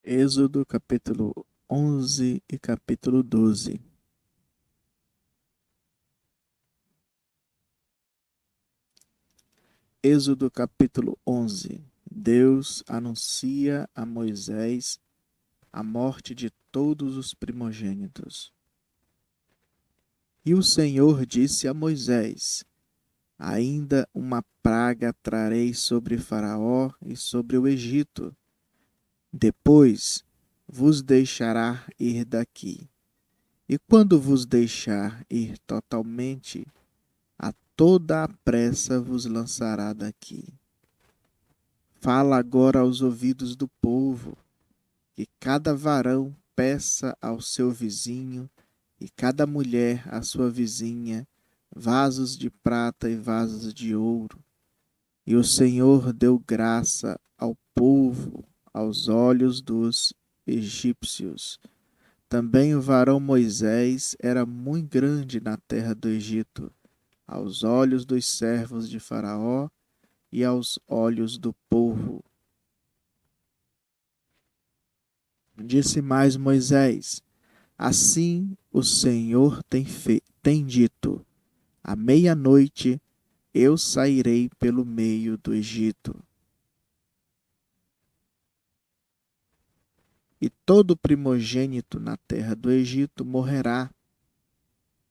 Êxodo capítulo 11 e capítulo 12. Êxodo capítulo 11. Deus anuncia a Moisés a morte de todos os primogênitos. E o Senhor disse a Moisés: Ainda uma praga trarei sobre Faraó e sobre o Egito. Depois vos deixará ir daqui. E quando vos deixar ir totalmente, a toda a pressa vos lançará daqui. Fala agora aos ouvidos do povo, que cada varão peça ao seu vizinho e cada mulher à sua vizinha vasos de prata e vasos de ouro. E o Senhor deu graça ao povo aos olhos dos egípcios. Também o varão Moisés era muito grande na terra do Egito, aos olhos dos servos de Faraó e aos olhos do povo. Disse mais Moisés: Assim o Senhor tem dito: à meia-noite eu sairei pelo meio do Egito. E todo primogênito na terra do Egito morrerá,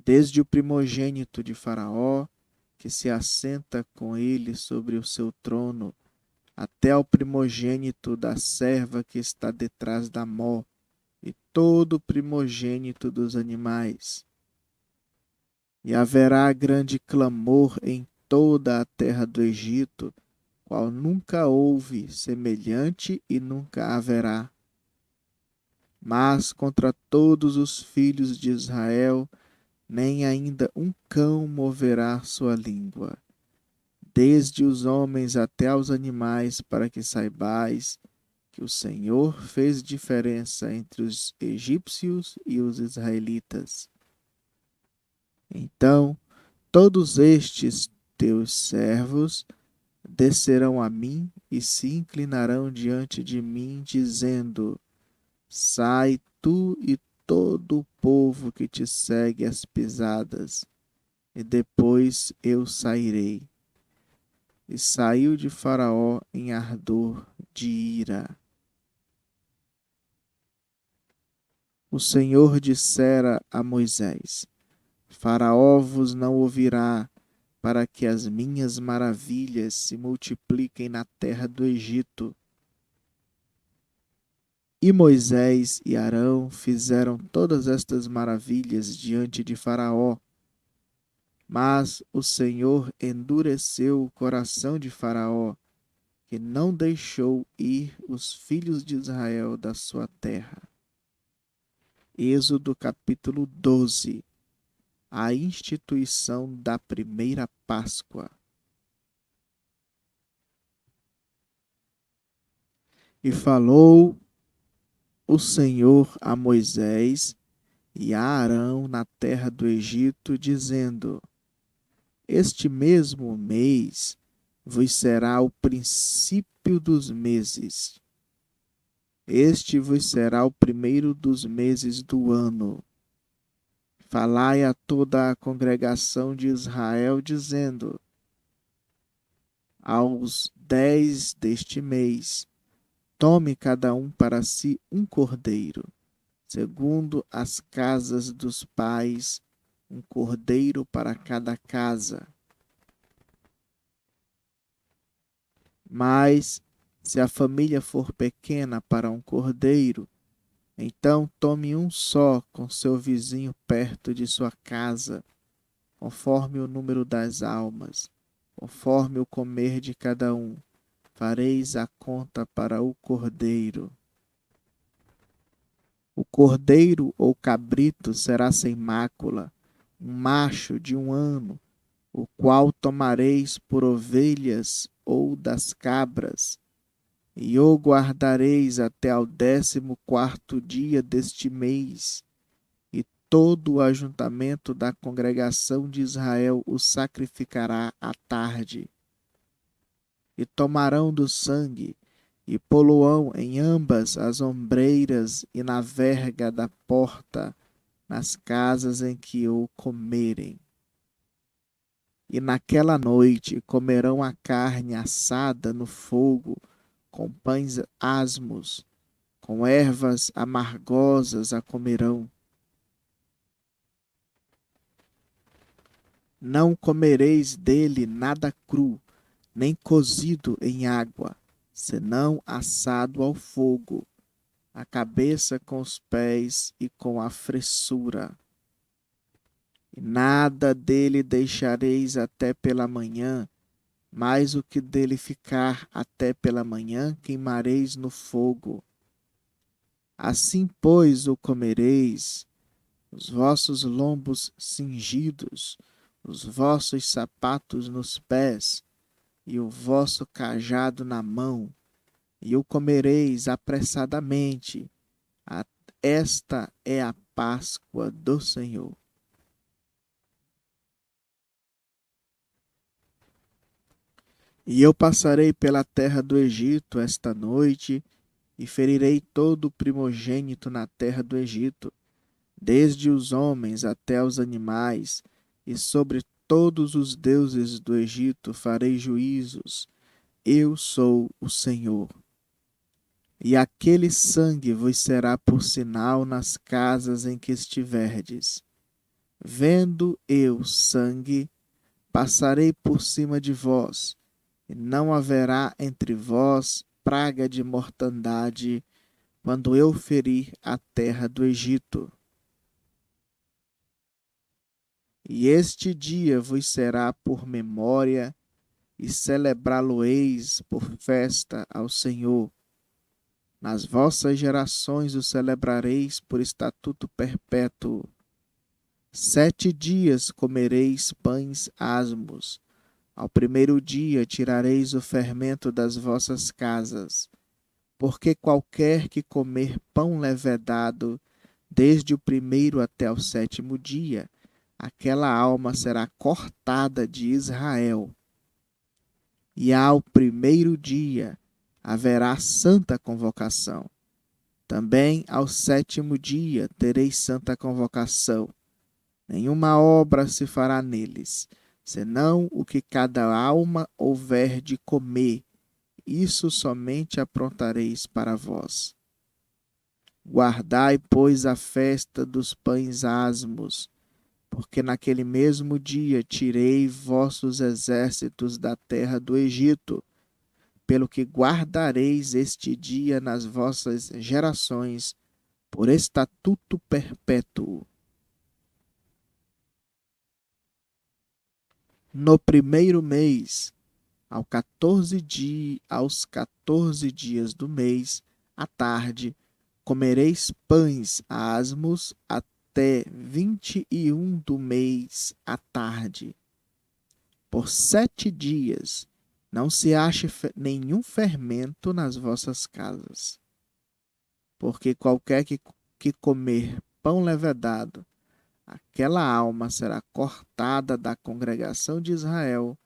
desde o primogênito de Faraó, que se assenta com ele sobre o seu trono, até ao primogênito da serva que está detrás da mó, e todo primogênito dos animais. E haverá grande clamor em toda a terra do Egito, qual nunca houve semelhante e nunca haverá. Mas contra todos os filhos de Israel, nem ainda um cão moverá sua língua, desde os homens até aos animais, para que saibais que o Senhor fez diferença entre os egípcios e os israelitas. Então, todos estes teus servos descerão a mim e se inclinarão diante de mim, dizendo: Sai tu e todo o povo que te segue as pisadas, e depois eu sairei. E saiu de Faraó em ardor de ira. O Senhor dissera a Moisés: Faraó vos não ouvirá, para que as minhas maravilhas se multipliquem na terra do Egito. E Moisés e Arão fizeram todas estas maravilhas diante de Faraó. Mas o Senhor endureceu o coração de Faraó, que não deixou ir os filhos de Israel da sua terra. Êxodo capítulo 12. A instituição da primeira Páscoa. E falou o Senhor a Moisés e a Arão na terra do Egito, dizendo: Este mesmo mês vos será o princípio dos meses. Este vos será o primeiro dos meses do ano. Falai a toda a congregação de Israel, dizendo: Aos 10 deste mês, tome cada um para si um cordeiro, segundo as casas dos pais, um cordeiro para cada casa. Mas, se a família for pequena para um cordeiro, então tome um só com seu vizinho perto de sua casa, conforme o número das almas, conforme o comer de cada um. Fareis a conta para o cordeiro. O cordeiro ou cabrito será sem mácula, um macho de 1 ano, o qual tomareis por ovelhas ou das cabras, e o guardareis até ao 14º dia deste mês, e todo o ajuntamento da congregação de Israel o sacrificará à tarde. E tomarão do sangue, e poluão em ambas as ombreiras e na verga da porta, nas casas em que o comerem. E naquela noite comerão a carne assada no fogo, com pães asmos, com ervas amargosas a comerão. Não comereis dele nada cru, nem cozido em água, senão assado ao fogo, a cabeça com os pés e com a fressura. E nada dele deixareis até pela manhã, mas o que dele ficar até pela manhã queimareis no fogo. Assim, pois, o comereis, os vossos lombos cingidos, os vossos sapatos nos pés, e o vosso cajado na mão, e o comereis apressadamente. Esta é a Páscoa do Senhor. E eu passarei pela terra do Egito esta noite, e ferirei todo o primogênito na terra do Egito, desde os homens até os animais, e sobre todos os deuses do Egito farei juízos. Eu sou o Senhor. E aquele sangue vos será por sinal nas casas em que estiverdes. Vendo eu sangue, passarei por cima de vós, e não haverá entre vós praga de mortandade, quando eu ferir a terra do Egito. E este dia vos será por memória, e celebrá-lo-eis por festa ao Senhor. Nas vossas gerações o celebrareis por estatuto perpétuo. 7 dias comereis pães asmos. Ao primeiro dia tirareis o fermento das vossas casas. Porque qualquer que comer pão levedado, desde o primeiro até o 7º dia, aquela alma será cortada de Israel. E ao primeiro dia haverá santa convocação. Também ao 7º dia tereis santa convocação. Nenhuma obra se fará neles, senão o que cada alma houver de comer. Isso somente aprontareis para vós. Guardai, pois, a festa dos pães asmos, porque naquele mesmo dia tirei vossos exércitos da terra do Egito, pelo que guardareis este dia nas vossas gerações, por estatuto perpétuo. No primeiro mês, aos 14 dias do mês, à tarde, comereis pães asmos até 21 do mês à tarde. Por 7 dias não se ache nenhum fermento nas vossas casas. Porque qualquer que comer pão levedado, aquela alma será cortada da congregação de Israel,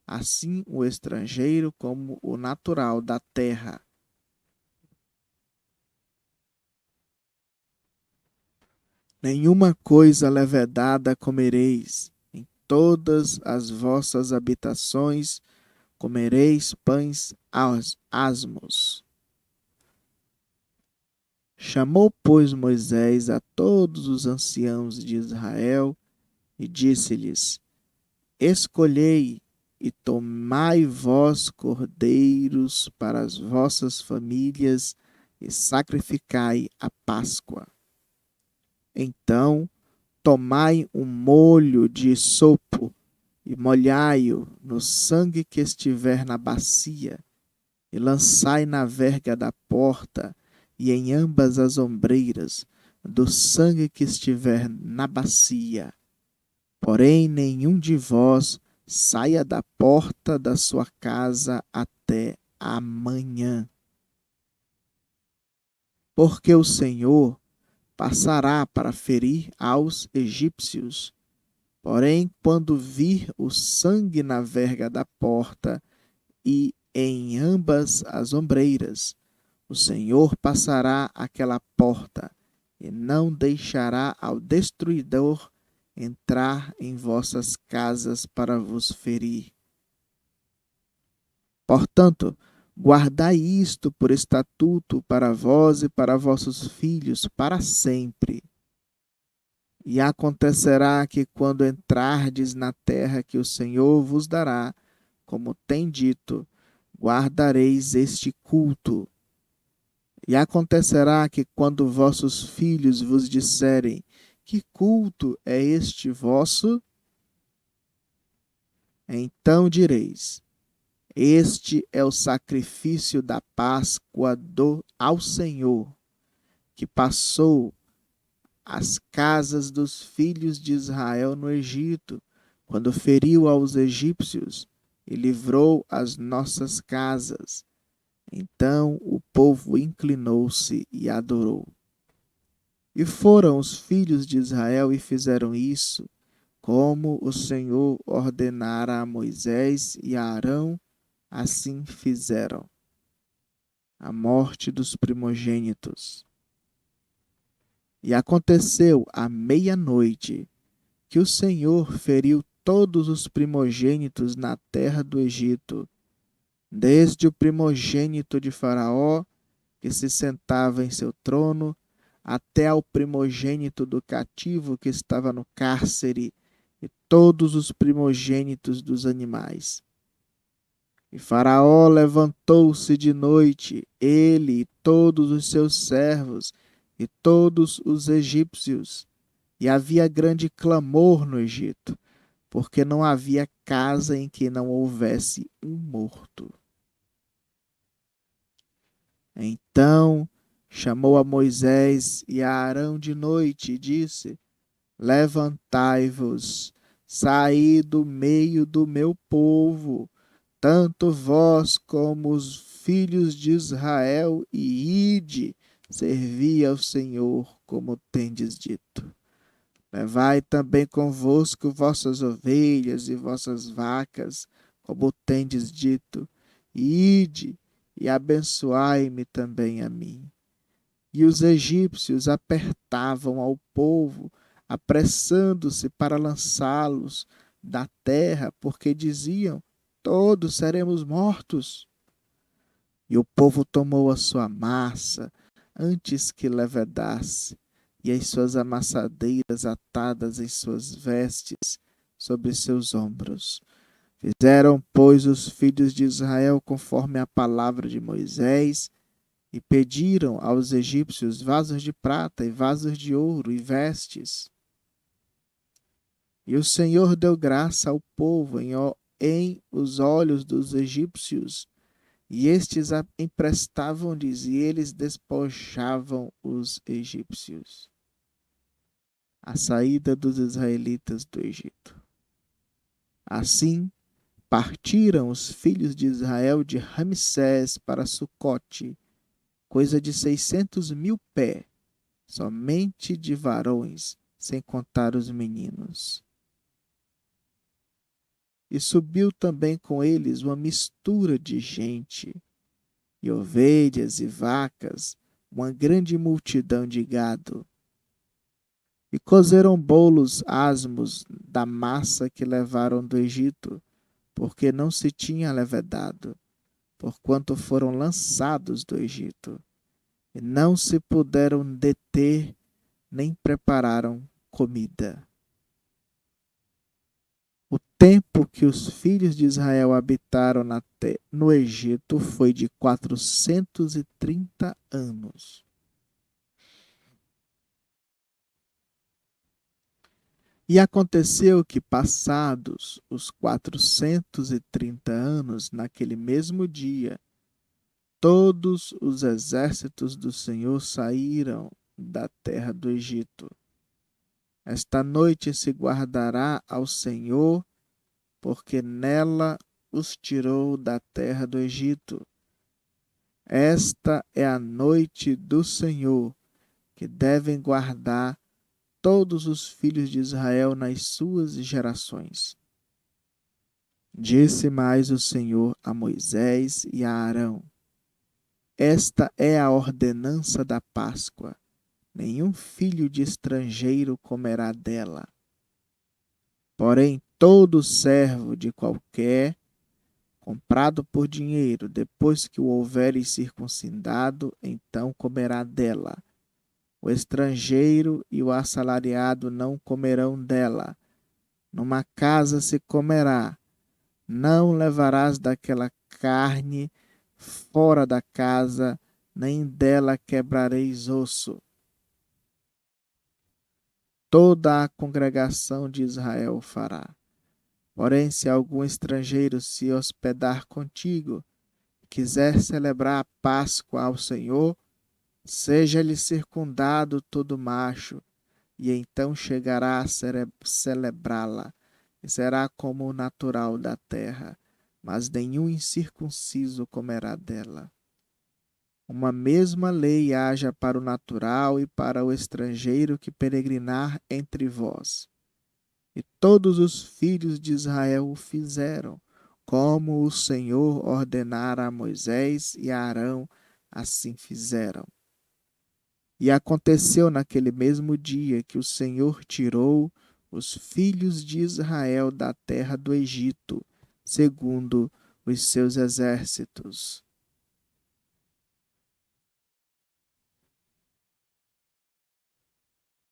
assim o estrangeiro como o natural da terra. Nenhuma coisa levedada comereis, em todas as vossas habitações comereis pães asmos. Chamou, pois, Moisés a todos os anciãos de Israel e disse-lhes: Escolhei e tomai vós cordeiros para as vossas famílias e sacrificai a Páscoa. Então, tomai um molho de sopo e molhai-o no sangue que estiver na bacia, e lançai na verga da porta e em ambas as ombreiras do sangue que estiver na bacia. Porém, nenhum de vós saia da porta da sua casa até amanhã. Porque o Senhor passará para ferir aos egípcios. Porém, quando vir o sangue na verga da porta e em ambas as ombreiras. O Senhor passará aquela porta e não deixará ao destruidor entrar em vossas casas para vos ferir. Portanto, guardai isto por estatuto para vós e para vossos filhos para sempre. E acontecerá que quando entrardes na terra que o Senhor vos dará, como tem dito, guardareis este culto. E acontecerá que quando vossos filhos vos disserem: que culto é este vosso? Então direis: este é o sacrifício da Páscoa ao Senhor, que passou as casas dos filhos de Israel no Egito, quando feriu aos egípcios e livrou as nossas casas. Então o povo inclinou-se e adorou. E foram os filhos de Israel e fizeram isso, como o Senhor ordenara a Moisés e a Arão, assim fizeram. A morte dos primogênitos. E aconteceu à meia-noite que o Senhor feriu todos os primogênitos na terra do Egito, desde o primogênito de Faraó, que se sentava em seu trono, até ao primogênito do cativo que estava no cárcere, e todos os primogênitos dos animais. E Faraó levantou-se de noite, ele e todos os seus servos, e todos os egípcios, e havia grande clamor no Egito, porque não havia casa em que não houvesse um morto. Então chamou a Moisés e a Arão de noite e disse: levantai-vos, saí do meio do meu povo, tanto vós como os filhos de Israel, e ide, servi ao Senhor, como tendes dito. Levai também convosco vossas ovelhas e vossas vacas, como tendes dito, e ide, e abençoai-me também a mim. E os egípcios apertavam ao povo, apressando-se para lançá-los da terra, porque diziam: todos seremos mortos. E o povo tomou a sua massa antes que levedasse, e as suas amassadeiras atadas em suas vestes sobre seus ombros. Fizeram, pois, os filhos de Israel conforme a palavra de Moisés, e pediram aos egípcios vasos de prata e vasos de ouro e vestes. E o Senhor deu graça ao povo em os olhos dos egípcios, e estes emprestavam-lhes, e eles despojavam os egípcios. A saída dos israelitas do Egito. Assim, partiram os filhos de Israel de Ramsés para Sucote, coisa de 600.000 pés, somente de varões, sem contar os meninos. E subiu também com eles uma mistura de gente, e ovelhas e vacas, uma grande multidão de gado. E cozeram bolos asmos da massa que levaram do Egito, porque não se tinha levedado, porquanto foram lançados do Egito, e não se puderam deter, nem prepararam comida. O tempo que os filhos de Israel habitaram no Egito foi de 430 anos. E aconteceu que, passados os 430 anos, naquele mesmo dia, todos os exércitos do Senhor saíram da terra do Egito. Esta noite se guardará ao Senhor, porque nela os tirou da terra do Egito. Esta é a noite do Senhor, que devem guardar todos os filhos de Israel nas suas gerações. Disse mais o Senhor a Moisés e a Arão: Esta é a ordenança da Páscoa. Nenhum filho de estrangeiro comerá dela. Porém, todo servo de qualquer, comprado por dinheiro, depois que o houveres circuncidado, então comerá dela. O estrangeiro e o assalariado não comerão dela. Numa casa se comerá. Não levarás daquela carne fora da casa, nem dela quebrareis osso. Toda a congregação de Israel fará. Porém, se algum estrangeiro se hospedar contigo, e quiser celebrar a Páscoa ao Senhor, seja-lhe circundado todo macho, e então chegará a celebrá-la, e será como o natural da terra, mas nenhum incircunciso comerá dela. Uma mesma lei haja para o natural e para o estrangeiro que peregrinar entre vós. E todos os filhos de Israel o fizeram, como o Senhor ordenara a Moisés e a Arão, assim fizeram. E aconteceu naquele mesmo dia que o Senhor tirou os filhos de Israel da terra do Egito, segundo os seus exércitos.